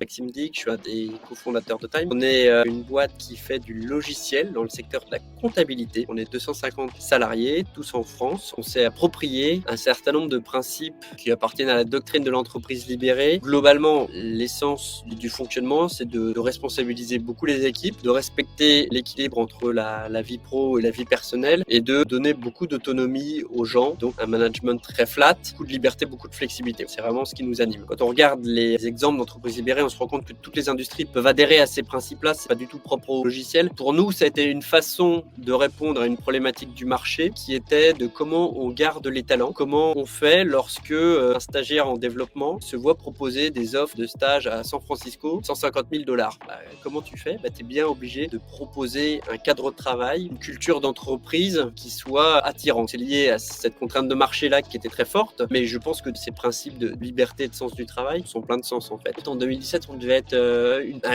Maxime Dick, je suis un des cofondateurs de Time. On est une boîte qui fait du logiciel dans le secteur de la comptabilité. On est 250 salariés, tous en France. On s'est approprié un certain nombre de principes qui appartiennent à la doctrine de l'entreprise libérée. Globalement, l'essence du fonctionnement, c'est de responsabiliser beaucoup les équipes, de respecter l'équilibre entre la vie pro et la vie personnelle et de donner beaucoup d'autonomie aux gens. Donc un management très flat, beaucoup de liberté, beaucoup de flexibilité. C'est vraiment ce qui nous anime. Quand on regarde les exemples d'entreprises libérées, on se rend compte que toutes les industries peuvent adhérer à ces principes-là. C'est pas du tout propre au logiciel. Pour nous, ça a été une façon de répondre à une problématique du marché qui était de comment on garde les talents, comment on fait lorsque un stagiaire en développement se voit proposer des offres de stage à San Francisco, 150 000 $. Comment tu fais? Tu es bien obligé de proposer un cadre de travail, une culture d'entreprise qui soit attirante. C'est lié à cette contrainte de marché-là qui était très forte, mais je pense que ces principes de liberté et de sens du travail sont plein de sens en fait. En 2017, on devait être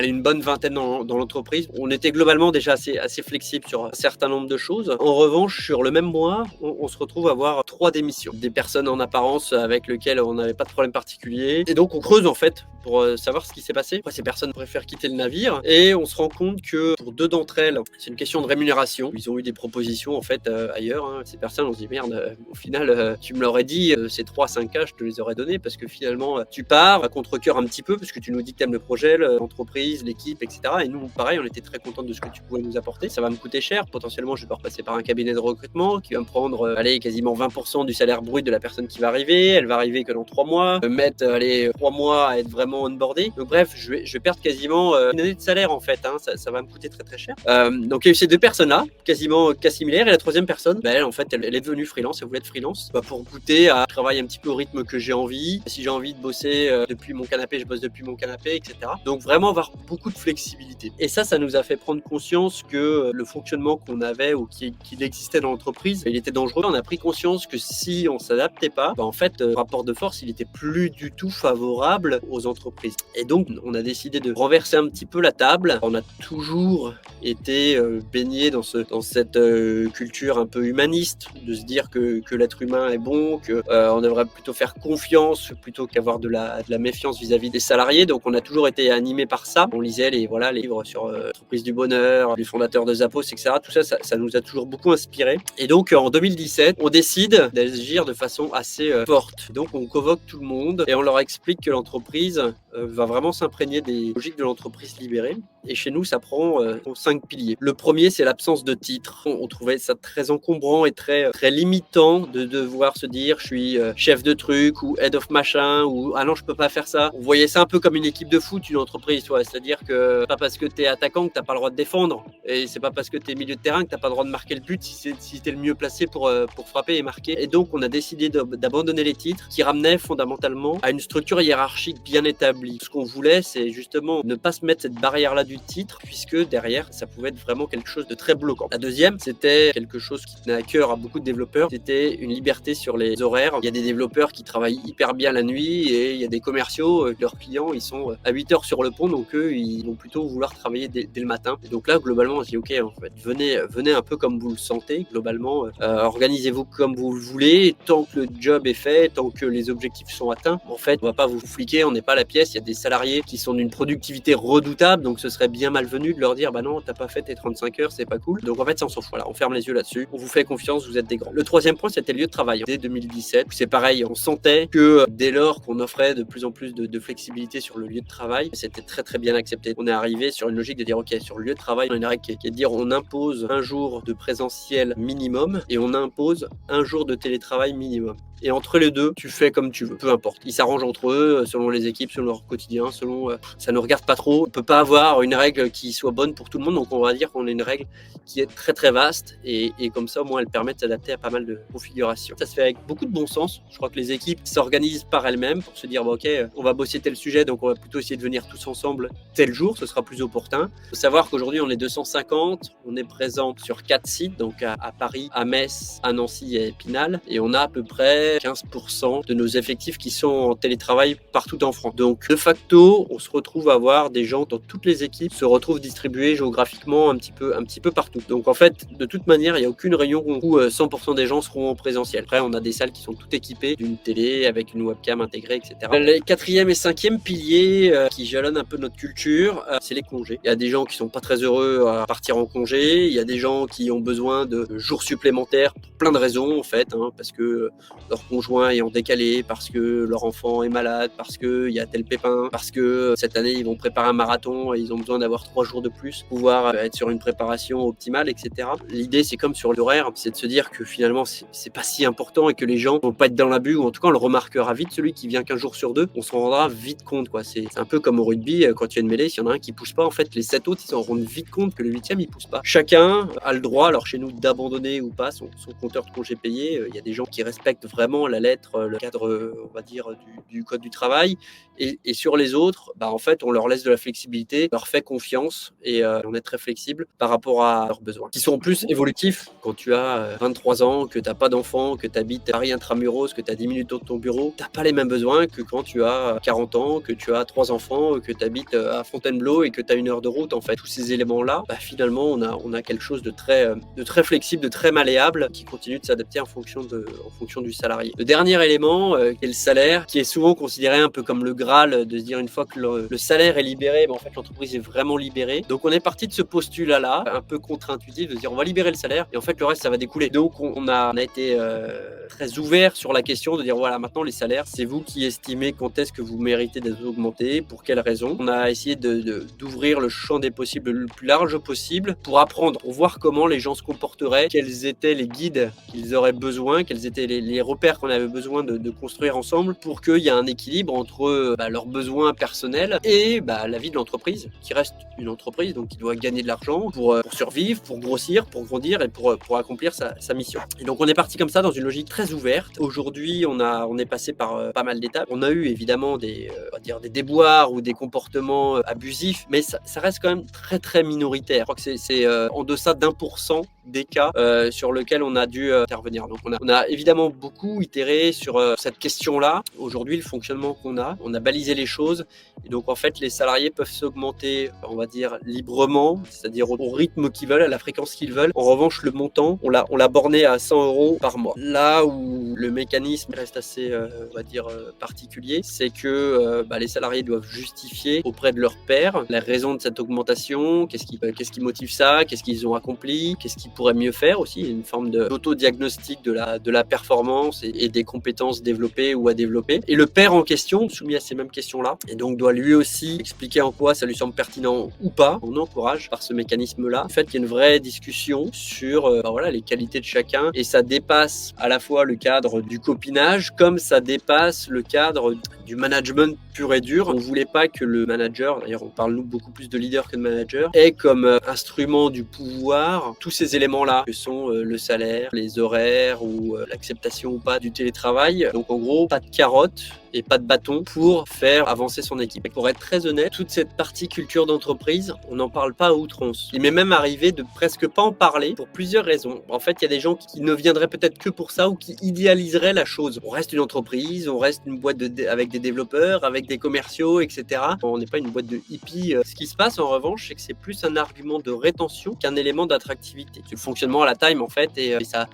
une bonne vingtaine dans l'entreprise. On était globalement déjà assez flexible sur un certain nombre de choses. En revanche, sur le même mois, on se retrouve à avoir 3 démissions. Des personnes en apparence avec lesquelles on n'avait pas de problème particulier. Et donc, on creuse en fait pour savoir ce qui s'est passé. Après, ces personnes préfèrent quitter le navire et on se rend compte que pour 2 d'entre elles, c'est une question de rémunération. Ils ont eu des propositions en fait ailleurs. Ces personnes, on se dit merde, au final, tu me l'aurais dit, ces 3-5 cas, je te les aurais donnés parce que finalement, tu pars à contre-cœur un petit peu parce que tu nous dis que t'aimes le projet, l'entreprise, l'équipe, etc. Et nous, pareil, on était très contents de ce que tu pouvais nous apporter. Ça va me coûter cher. Potentiellement, je vais devoir passer par un cabinet de recrutement qui va me prendre, quasiment 20% du salaire brut de la personne qui va arriver. Elle va arriver que dans 3 mois. Mettre, 3 mois à être vraiment onboardé. Donc bref, je vais perdre quasiment une année de salaire en fait. Ça va me coûter très très cher. Donc il y a eu ces 2 personnes-là, quasiment cas similaires. Et la 3e personne, elle, en fait, elle est devenue freelance. Elle voulait être freelance pour goûter à travailler un petit peu au rythme que j'ai envie. Si j'ai envie de bosser depuis mon canapé, je bosse depuis mon canapé, etc. Donc vraiment avoir beaucoup de flexibilité. Et ça nous a fait prendre conscience que le fonctionnement qu'on avait ou qu'il existait dans l'entreprise, il était dangereux. On a pris conscience que si on s'adaptait pas, en fait, le rapport de force, il était plus du tout favorable aux entreprises. Et donc, on a décidé de renverser un petit peu la table. On a toujours été baigné dans cette culture un peu humaniste, de se dire que l'être humain est bon, que on devrait plutôt faire confiance plutôt qu'avoir de la méfiance vis-à-vis des salariés. Donc on a toujours été animé par ça. On lisait les livres sur l'entreprise du bonheur, les fondateurs de Zappos, etc. Tout ça nous a toujours beaucoup inspiré. Et donc en 2017, on décide d'agir de façon assez forte. Donc on convoque tout le monde et on leur explique que l'entreprise va vraiment s'imprégner des logiques de l'entreprise libérée. Et chez nous, ça prend 5 piliers. Le premier, c'est l'absence de titre. On trouvait ça très encombrant et très limitant de devoir se dire je suis chef de truc ou head of machin ou ah non, je peux pas faire ça. On voyait ça un peu comme une équipe de foot, une entreprise, c'est-à-dire que pas parce que tu es attaquant que tu n'as pas le droit de défendre et c'est pas parce que tu es milieu de terrain que tu n'as pas le droit de marquer le but si tu es le mieux placé pour frapper et marquer. Et donc, on a décidé d'abandonner les titres qui ramenaient fondamentalement à une structure hiérarchique bien établie. Ce qu'on voulait, c'est justement ne pas se mettre cette barrière-là du titre puisque derrière, ça pouvait être vraiment quelque chose de très bloquant. La deuxième, c'était quelque chose qui tenait à cœur à beaucoup de développeurs, c'était une liberté sur les horaires. Il y a des développeurs qui travaillent hyper bien la nuit et il y a des commerciaux, leurs clients, ils sont à 8 heures sur le pont, donc eux, ils vont plutôt vouloir travailler dès le matin. Et donc là, globalement, on se dit, ok, en fait, venez un peu comme vous le sentez, globalement, organisez-vous comme vous le voulez, tant que le job est fait, tant que les objectifs sont atteints. En fait, on va pas vous fliquer, on n'est pas à la pièce, il y a des salariés qui sont d'une productivité redoutable, donc ce serait bien malvenu de leur dire, bah non, t'as pas fait tes 35 heures, c'est pas cool. Donc en fait, ça, on s'en fout. Voilà, on ferme les yeux là-dessus, on vous fait confiance, vous êtes des grands. Le 3e point, c'était le lieu de travail. Dès 2017, c'est pareil, on sentait que dès lors qu'on offrait de plus en plus de flexibilité sur le lieu de travail, c'était très très bien accepté. On est arrivé sur une logique de dire, ok, sur le lieu de travail, on a une règle qui est de dire, on impose un jour de présentiel minimum et on impose un jour de télétravail minimum. Et entre les deux, tu fais comme tu veux, peu importe. Ils s'arrangent entre eux, selon les équipes, selon leur quotidien, ça ne regarde pas trop. On peut pas avoir une règle qui soit bonne pour tout le monde, donc on va dire qu'on a une règle qui est très très vaste et comme ça, au moins, elle permet de s'adapter à pas mal de configurations. Ça se fait avec beaucoup de bon sens. Je crois que les équipes s'organisent par elles-mêmes pour se dire, bah, ok, on va bosser tel sujet, donc on va plutôt essayer de venir tous ensemble tel jour, ce sera plus opportun. Il faut savoir qu'aujourd'hui, on est 250, on est présent sur 4 sites, donc à Paris, à Metz, à Nancy et à Épinal, et on a à peu près 15% de nos effectifs qui sont en télétravail partout en France. Donc, de facto, on se retrouve à avoir des gens dans toutes les équipes se retrouvent distribués géographiquement un petit peu partout. Donc, en fait, de toute manière, il n'y a aucune réunion où 100% des gens seront en présentiel. Après, on a des salles qui sont toutes équipées d'une télé avec une webcam intégrée, etc. Les 4e et 5e piliers, idée qui jalonne un peu notre culture, c'est les congés. Il y a des gens qui sont pas très heureux à partir en congé, il y a des gens qui ont besoin de jours supplémentaires pour plein de raisons en fait, parce que leur conjoint est en décalé, parce que leur enfant est malade, parce qu'il y a tel pépin, parce que cette année ils vont préparer un marathon et ils ont besoin d'avoir 3 jours de plus pour pouvoir être sur une préparation optimale, etc. L'idée c'est comme sur l'horaire, c'est de se dire que finalement c'est pas si important et que les gens vont pas être dans l'abus, ou en tout cas on le remarquera vite, celui qui vient qu'un jour sur deux, on s'en rendra vite compte quoi. C'est un peu comme au rugby, quand il y a une mêlée, s'il y en a un qui pousse pas, en fait les 7 autres ils s'en rendent vite compte que le 8e il pousse pas. Chacun a le droit, alors chez nous, d'abandonner ou pas son compteur de congés payés. Il y a des gens qui respectent vraiment la lettre, le cadre, on va dire, du code du travail. Et sur les autres, en fait, on leur laisse de la flexibilité, on leur fait confiance et on est très flexible par rapport à leurs besoins, qui sont en plus évolutifs. Quand tu as 23 ans, que tu n'as pas d'enfant, que tu habites Paris intramuros, que tu as 10 minutes de ton bureau, tu n'as pas les mêmes besoins que quand tu as 40 ans, que tu as 3 enfants, que tu habites à Fontainebleau et que tu as 1 heure de route. En fait, tous ces éléments-là, finalement, on a quelque chose de très flexible, de très malléable, qui continue de s'adapter en fonction du salarié. Le dernier élément, qui est le salaire, qui est souvent considéré un peu comme le Graal, de se dire une fois que le salaire est libéré, en fait l'entreprise est vraiment libérée. Donc on est parti de ce postulat-là, un peu contre-intuitif, de se dire on va libérer le salaire et en fait le reste ça va découler. Donc on a été très ouvert sur la question de dire voilà, maintenant les salaires, c'est vous qui estimez quand est-ce que vous méritez d'être augmenté, pour quelles raisons. On a essayé d'ouvrir le champ des possibles le plus large possible pour apprendre, pour voir comment les gens se comporteraient, quels étaient les guides qu'ils auraient besoin, quels étaient les repères qu'on avait besoin de construire ensemble pour qu'il y ait un équilibre entre leurs besoins personnels et la vie de l'entreprise, qui reste une entreprise, donc qui doit gagner de l'argent pour survivre, pour grossir, pour grandir et pour accomplir sa mission. Et donc on est parti comme ça dans une logique très ouverte. Aujourd'hui, on est passé par pas mal d'étapes. On a eu évidemment des déboires ou des comportements abusifs, mais ça reste quand même très très minoritaire. Je crois que c'est en deçà d'1% des cas sur lesquels on a dû intervenir. Donc on a évidemment beaucoup itéré sur cette question-là. Aujourd'hui, le fonctionnement qu'on a, on a balisé les choses et donc en fait les salariés peuvent s'augmenter, on va dire librement, c'est-à-dire au rythme qu'ils veulent, à la fréquence qu'ils veulent. En revanche, le montant, on l'a borné à 100 € par mois. Là où le mécanisme reste assez, on va dire, particulier, c'est que les salariés doivent justifier auprès de leur père la raison de cette augmentation, qu'est-ce qui motive ça, qu'est-ce qu'ils ont accompli, qu'est-ce qu'ils pourraient mieux faire aussi. Il y a une forme d'autodiagnostic de la performance et des compétences développées ou à développer. Et le père en question, soumis à ces mêmes questions-là, et donc doit lui aussi expliquer en quoi ça lui semble pertinent ou pas. On encourage par ce mécanisme-là le fait qu'il y ait une vraie discussion sur les qualités de chacun, et ça dépasse à la fois le cadre du copinage comme ça dépasse le cadre du management pur et dur. On ne voulait pas que le manager, d'ailleurs on parle nous beaucoup plus de leader que de manager, ait comme instrument du pouvoir tous ces éléments-là que sont le salaire, les horaires ou l'acceptation ou pas du télétravail. Donc en gros, pas de carotte et pas de bâton pour faire avancer son équipe. Et pour être très honnête, toute cette partie culture d'entreprise, on n'en parle pas à outrance. Il m'est même arrivé de presque pas en parler pour plusieurs raisons. En fait, il y a des gens qui ne viendraient peut-être que pour ça ou qui idéaliseraient la chose. On reste une entreprise, on reste une boîte avec des développeurs, avec des commerciaux, etc. On n'est pas une boîte de hippies. Ce qui se passe en revanche, c'est que c'est plus un argument de rétention qu'un élément d'attractivité. C'est le fonctionnement à la time en fait, et ça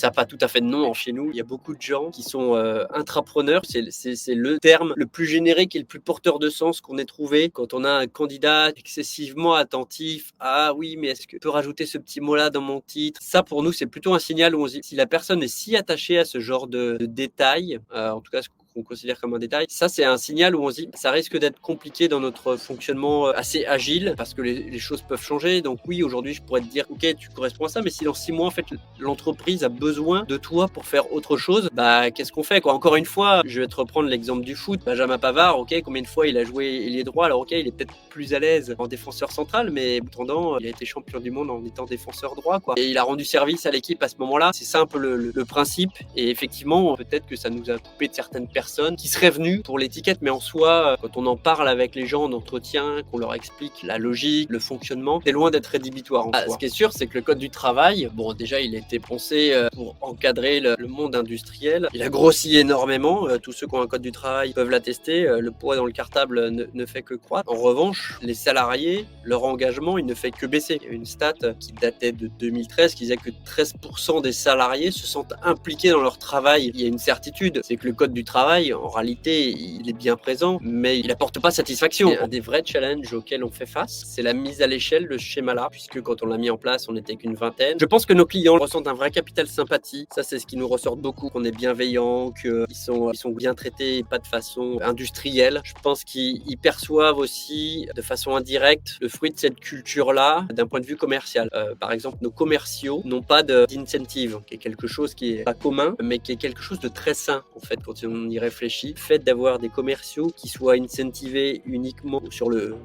n'a pas tout à fait de nom chez nous. Il y a beaucoup de gens qui sont intrapreneurs. C'est le terme le plus générique et le plus porteur de sens qu'on ait trouvé quand on a un candidat excessivement attentif. Ah oui, mais est-ce que je peux rajouter ce petit mot-là dans mon titre? Ça, pour nous, c'est plutôt un signal où on se dit, si la personne est si attachée à ce genre de détails, en tout cas, qu'on considère comme un détail, ça c'est un signal où on se dit ça risque d'être compliqué dans notre fonctionnement assez agile, parce que les choses peuvent changer. Donc oui, aujourd'hui je pourrais te dire ok, tu corresponds à ça, mais si dans 6 mois en fait l'entreprise a besoin de toi pour faire autre chose, qu'est-ce qu'on fait quoi? Encore une fois, je vais te reprendre l'exemple du foot. Benjamin Pavard, ok, combien de fois il a joué ailier droit? Alors ok, il est peut-être plus à l'aise en défenseur central, mais pourtant il a été champion du monde en étant défenseur droit quoi. Et il a rendu service à l'équipe à ce moment-là. C'est ça un peu le principe. Et effectivement, peut-être que ça nous a coupé de certaines personnes qui seraient venues pour l'étiquette, mais en soi, quand on en parle avec les gens en entretien, qu'on leur explique la logique, le fonctionnement, c'est loin d'être rédhibitoire en soi. Ce qui est sûr, c'est que le code du travail, bon, déjà, il a été pensé pour encadrer le monde industriel. Il a grossi énormément. Tous ceux qui ont un code du travail peuvent l'attester. Le poids dans le cartable ne fait que croître. En revanche, les salariés, leur engagement, il ne fait que baisser. Il y a une stat qui datait de 2013 qui disait que 13% des salariés se sentent impliqués dans leur travail. Il y a une certitude, c'est que le code du travail travail, en réalité, il est bien présent, mais il apporte pas satisfaction. Et un des vrais challenges auxquels on fait face, c'est la mise à l'échelle de ce schéma-là, puisque quand on l'a mis en place, on n'était qu'une vingtaine. Je pense que nos clients ressentent un vrai capital sympathie. Ça, c'est ce qui nous ressort beaucoup, qu'on est bienveillant, ils sont bien traités et pas de façon industrielle. Je pense qu'ils perçoivent aussi de façon indirecte le fruit de cette culture-là d'un point de vue commercial. Par exemple, nos commerciaux n'ont pas d'incentive, qui est quelque chose qui est pas commun, mais qui est quelque chose de très sain, en fait, quand on y réfléchit. Le fait d'avoir des commerciaux qui soient incentivés uniquement sur leur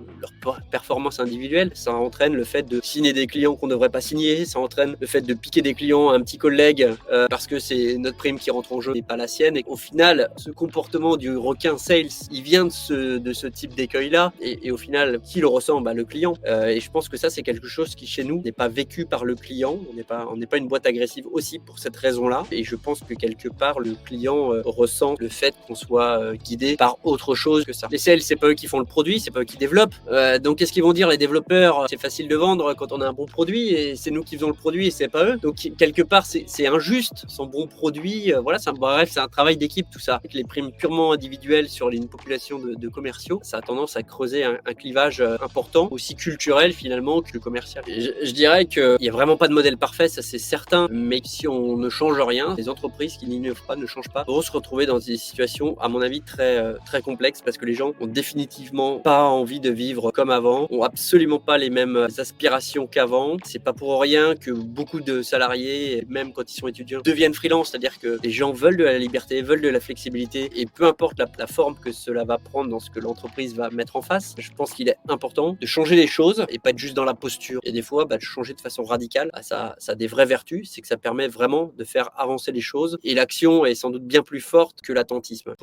performance individuelle, ça entraîne le fait de signer des clients qu'on ne devrait pas signer, ça entraîne le fait de piquer des clients à un petit collègue parce que c'est notre prime qui rentre en jeu et pas la sienne. Et au final, ce comportement du requin sales, il vient de ce type d'écueil-là. Et au final, qui le ressent? Le client. Et je pense que ça, c'est quelque chose qui, chez nous, n'est pas vécu par le client. On n'est pas une boîte agressive aussi pour cette raison-là. Et je pense que quelque part, le client ressent le fait qu'on soit guidé par autre chose que ça. Les sales, c'est pas eux qui font le produit, c'est pas eux qui développent. Donc, qu'est-ce qu'ils vont dire, les développeurs? C'est facile de vendre quand on a un bon produit et c'est nous qui faisons le produit et c'est pas eux. Donc, quelque part, c'est injuste. Son bon produit, voilà, bref, c'est un travail d'équipe, tout ça. Avec les primes purement individuelles sur une population de commerciaux, ça a tendance à creuser un clivage important, aussi culturel finalement que commercial. Je dirais qu'il n'y a vraiment pas de modèle parfait, ça c'est certain, mais si on ne change rien, les entreprises qui n'innovent pas, ne changent pas, vont se retrouver dans des situations, à mon avis, très complexes parce que les gens ont définitivement pas envie de vivre comme avant, ont absolument pas les mêmes aspirations qu'avant. C'est pas pour rien que beaucoup de salariés, même quand ils sont étudiants, deviennent freelance, c'est-à-dire que les gens veulent de la liberté, veulent de la flexibilité et peu importe la forme que cela va prendre dans ce que l'entreprise va mettre en face, je pense qu'il est important de changer les choses et pas être juste dans la posture. Et des fois, de changer de façon radicale, ça a des vraies vertus, c'est que ça permet vraiment de faire avancer les choses et l'action est sans doute bien plus forte que l'attentisme.